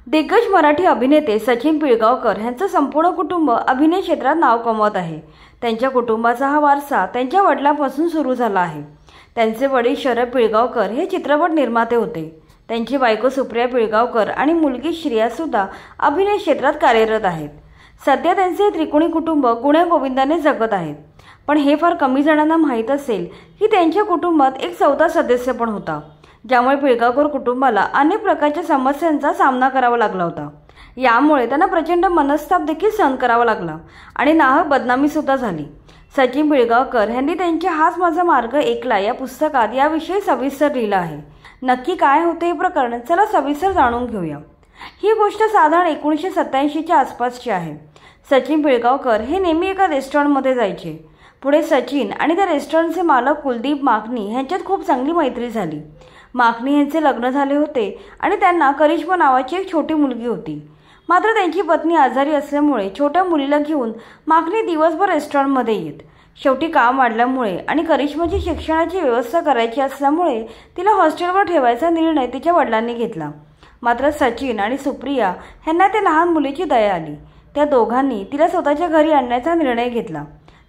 दिग्गज मराठी अभिनेते सचिन पिळगावकर यांचं संपूर्ण कुटुंब अभिनय क्षेत्रात नाव कमवत आहे। त्यांच्या कुटुंबाचा हा वारसा त्यांच्या वडिलांपासून सुरू झाला आहे। त्यांचे वडील शरद पिळगावकर हे चित्रपट निर्माते होते। त्यांची बायको सुप्रिया पिळगावकर आणि मुलगी श्रिया सुद्धा अभिनय क्षेत्रात कार्यरत आहेत। सध्या त्यांचे त्रिकोणी कुटुंब गुण्यागोविंदाने जगत आहेत। पण हे फार कमी जणांना माहीत असेल की त्यांच्या कुटुंबात एक चौथा सदस्य पण होता, ज्यामुळे पिळगावकर कुटुंबाला अनेक प्रकारच्या समस्यांचा सामना करावा लागला होता। यामुळे त्यांना प्रचंड मनस्ताप देखील सहन करावा लागला आणि नाहक बदनामी सुद्धा झाली। सचिन पिळगावकर यांनी त्यांच्या हाच माझा मार्ग ऐकला या पुस्तकात याविषयी सविस्तर लिहिलं आहे। नक्की काय होते हे प्रकरण, चला सविस्तर जाणून घेऊया। ही गोष्ट साधारण 1987च्या आसपासची आहे। सचिन पिळगावकर हे नेहमी एका रेस्टॉरंटमध्ये जायचे। पुढे सचिन आणि त्या रेस्टॉरंटचे मालक कुलदीप माकनी यांच्यात खूप चांगली मैत्री झाली। माकनी यांचे लग्न झाले होते आणि त्यांना करिश्मा नावाची एक छोटी मुलगी होती। मात्र त्यांची पत्नी आजारी असल्यामुळे छोट्या मुलीला घेऊन माकनी दिवसभर रेस्टॉरंटमध्ये येत। शेवटी काम वाढल्यामुळे आणि करिश्माची शिक्षणाची व्यवस्था करायची असल्यामुळे तिला हॉस्टेलवर ठेवायचा निर्णय तिच्या वडिलांनी घेतला। मात्र सचिन आणि सुप्रिया यांना त्या लहान मुलीची दया आली। त्या दोघांनी तिला स्वतःच्या घरी आणण्याचा निर्णय घेतला।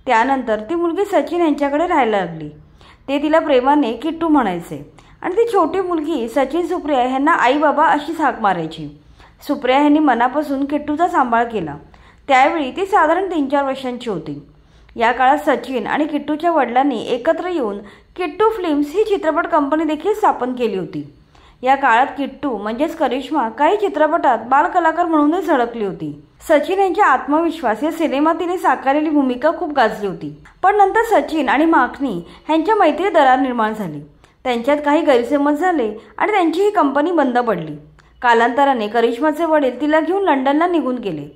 त्यानंतर ती मुलगी सचिन यांच्याकडे राहायला लागली। ते तिला प्रेमाने किट्टू म्हणायचे आणि ती छोटी मुलगी सचिन सुप्रिया यांना आई बाबा अशी हाक मारायची। सुप्रिया यांनी मनापासून किट्टूचा सांभाळ केला। त्यावेळी ती साधारण 3-4 वर्षांची होती। या काळात सचिन आणि किट्टूच्या वडिलांनी एकत्र येऊन किट्टू फिल्म्स ही चित्रपट कंपनी देखील स्थापन केली होती। या काळात किट्टू म्हणजेच करिश्मा काही चित्रपटात बालकलाकार म्हणूनही झळकली होती। सचिन यांच्या आत्मविश्वास या सिनेमात तिने साकारलेली भूमिका खूप गाजली होती। पण नंतर सचिन आणि माकनी यांच्या मैत्रीत दरार निर्माण झाली। त्यांच्यात काही गैरसमज झाले आणि त्यांची ही कंपनी बंद पडली। कालांतराने करिश्माचे वडील तिला घेऊन लंडनला निघून गेले।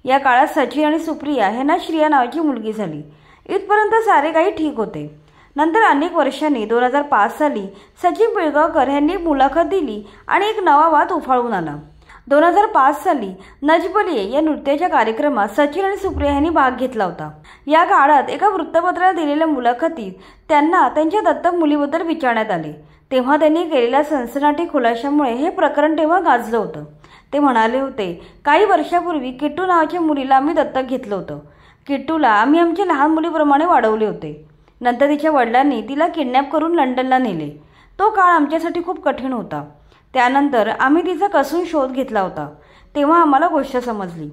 या काळात सचिन आणि सुप्रिया यांना श्रिया नावाची मुलगी झाली। इथपर्यंत सारे काही ठीक होते। नंतर अनेक वर्षांनी 2005 साली सचिन पिळगावकर यांनी मुलाखत दिली आणि एक नवा वाद उफाळून आला। 2005 साली नजबलिये या नृत्याच्या कार्यक्रमात सचिन आणि सुप्रिया यांनी भाग घेतला होता। या काळात एका वृत्तपत्राला दिलेल्या मुलाखतीत त्यांना त्यांच्या दत्तक मुलीबद्दल विचारण्यात आले। तेव्हा त्यांनी केलेल्या सनसनाटी खुलाशामुळे हे प्रकरण तेव्हा गाजलं होतं। ते म्हणाले होते, काही वर्षापूर्वी किट्टू नावाच्या मुलीला आम्ही दत्तक घेतलं होतं। किट्टूला आम्ही आमच्या लहान मुलीप्रमाणे वाढवले होते। नंतर तिच्या वडिलांनी तिला किडनॅप करून लंडनला नेले। तो काळ आमच्यासाठी खूप कठीण होता। त्यानंतर आम्ही तिचा कसून शोध घेतला होता। तेव्हा आम्हाला गोष्ट समजली।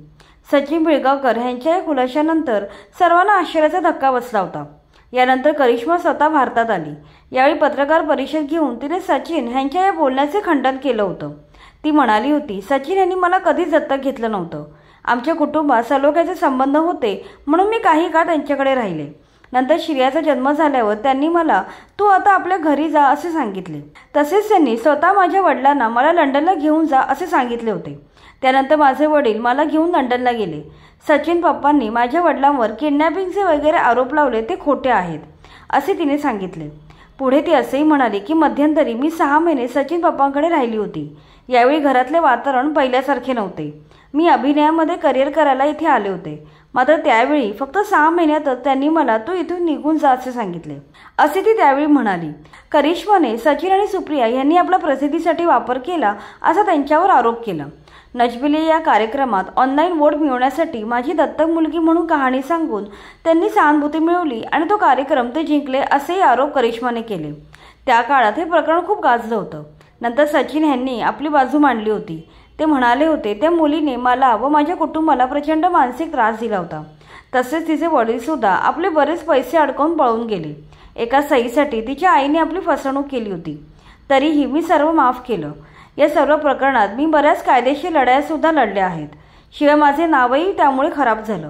सचिन पिळगावकर यांच्या या खुलाशानंतर सर्वांना आश्चर्याचा धक्का बसला होता। यानंतर करिश्मा स्वतः भारतात आली। यावेळी पत्रकार परिषद घेऊन तिने सचिन यांच्या या बोलण्याचे खंडन केलं होतं। ती म्हणाली होती, सचिन यांनी मला कधीच दत्तक घेतलं नव्हतं। आमच्या कुटुंबात सलोख्याचे संबंध होते म्हणून मी काही काळ त्यांच्याकडे राहिले। नंतर श्रियाचा जन्म झाल्यावर त्यांनी मला तू आता आपल्या घरी जा असे सांगितले। तसेच त्यांनी स्वतः माझ्या वडिलांना मला लंडनला घेऊन जा असे सांगितले होते। त्यानंतर माझे वडील मला घेऊन लंडनला गेले। सचिन पप्पांनी माझ्या वडिलांवर किडनॅपिंगचे वगैरे आरोप लावले ते खोटे आहेत असे तिने सांगितले। पुढे ती असेही म्हणाली की मध्यंतरी मी 6 महिने सचिन पप्पांकडे राहिली होती। यावेळी घरातले वातावरण पहिल्यासारखे नव्हते। मी अभिनयामध्ये करिअर करायला इथे आले होते। मात्र त्यावेळी फक्त 6 महिन्यातच त्यांनी मला तू इथून निघून जा असे सांगितले असे ती त्यावेळी म्हणाली। करिश्माने सचिन आणि सुप्रिया यांनी आपला प्रसिद्धीसाठी वापर केला असा त्यांच्यावर आरोप केला। नजबलिये या कार्यक्रमात ऑनलाईन वोट मिळवण्यासाठी माझी दत्तक मुलगी म्हणून कहाणी सांगून त्यांनी सहानुभूती मिळवली आणि तो कार्यक्रम ते जिंकले असेही आरोप करिश्माने केले। त्या काळात हे प्रकरण खूप गाजलं होतं। नंतर सचिन यांनी आपली बाजू मांडली होती। ते म्हणाले होते, त्या मुलीने मला व माझ्या कुटुंबाला प्रचंड मानसिक त्रास दिला होता। तसेच तिचे वडील सुद्धा आपले बरेच पैसे अडकवून पळून गेले। एका सहीसाठी तिच्या आईने आपली फसवणूक केली होती। तरीही मी सर्व माफ केलं। या सर्व प्रकरणात मी बऱ्याच कायदेशीर लढाया सुद्धा लढल्या आहेत। शिवाय माझे नावही त्यामुळे खराब झालं।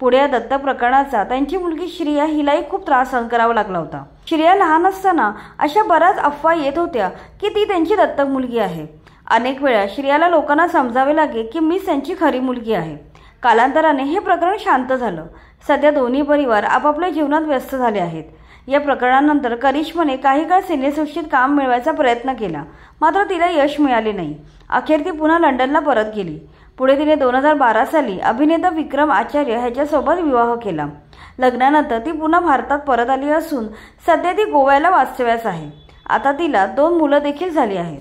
पुढे या दत्तक प्रकरणाचा त्यांची मुलगी श्रिया हिलाही खूप त्रास सहन करावा लागला होता। श्रिया लहान असताना अशा बऱ्याच अफवा येत होत्या की ती त्यांची दत्तक मुलगी आहे। अनेक वेळा श्रियाला लोकांना समजावे लागे की मीच त्यांची खरी मुलगी आहे। कालांतराने हे प्रकरण शांत झालं। सध्या दोन्ही परिवार आपापल्या जीवनात व्यस्त झाले आहेत। या प्रकरणानंतर करिश्माने काही काळ सिनेसृष्टीत काम मिळवायचा प्रयत्न केला, मात्र तिला यश मिळाले नाही। अखेर ती पुन्हा लंडनला परत गेली। पुढे तिने 2012 साली अभिनेता विक्रम आचार्य ह्याच्यासोबत विवाह केला। लग्नानंतर ती पुन्हा भारतात परत आली असून सध्या ती गोव्याला वास्तव्यास आहे। आता तिला 2 मुलं देखील झाली आहेत।